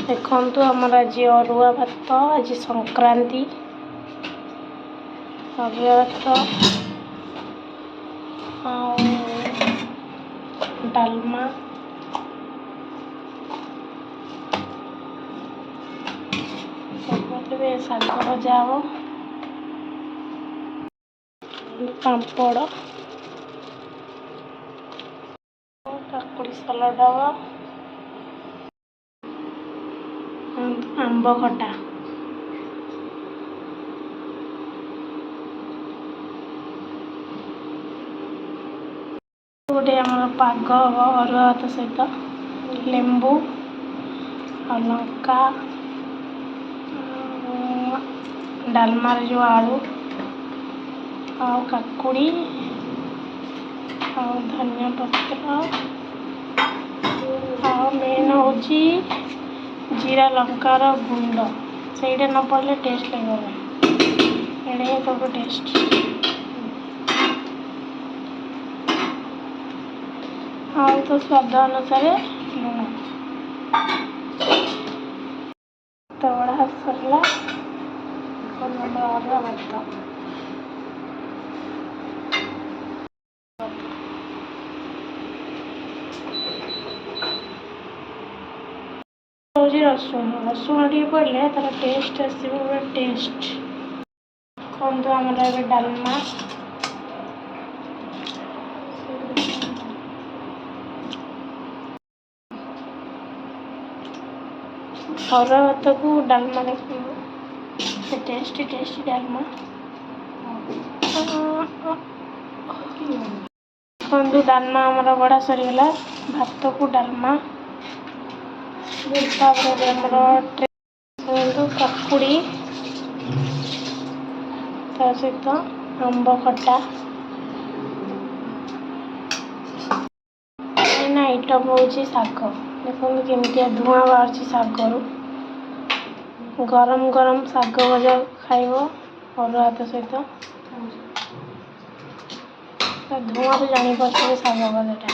देखु आमर आज अरुआ भात आज संक्रांति अरुआ भात डालमा शाग भजा हो पापड़ काकुड़ी सलाड हो आंब खटा गोटे आम पाग हम अरुआ भात सहित लेंबू और लंका डालमार जो आलू आ काकुड़ी आ धनिया पत्र आ मेन हूँ जीरा लंकार गुंड से न पड़े टेस्ट लगे एड़े सब टेस्ट आउ तो स्वाद अनुसार लुण तवड़ा सरला अरुआ भात रसुण रसुण टे पड़े तार टेस्ट आसो टेस्ट देखो आमर डालमा अरुआ भात को डालमा देखो टेस्टी टेस्टी डालमा देखो डालमा आमर बड़ा सरीगला भात को डालमा काकुड़ी ता सहित आंब खटा आइटम हूँ शाग देखो केमिया धुआं बाहर शागर गरम गरम शाग भजा खाइब अरुआ भात सहित धुआं तो जापर शाग भजाटा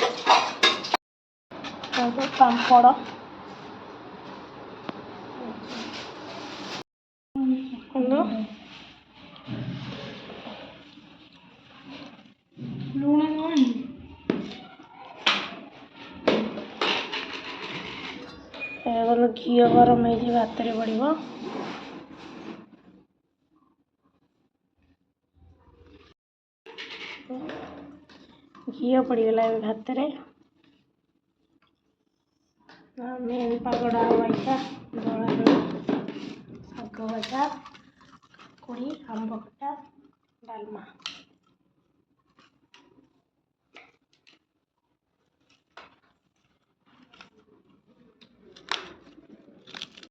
पापड़ घी गरम हो भात पड़ो घी पड़गला भात मेन पगड़ा हुआ दला शाग भजा काकुड़ी आंब खटा डालमा।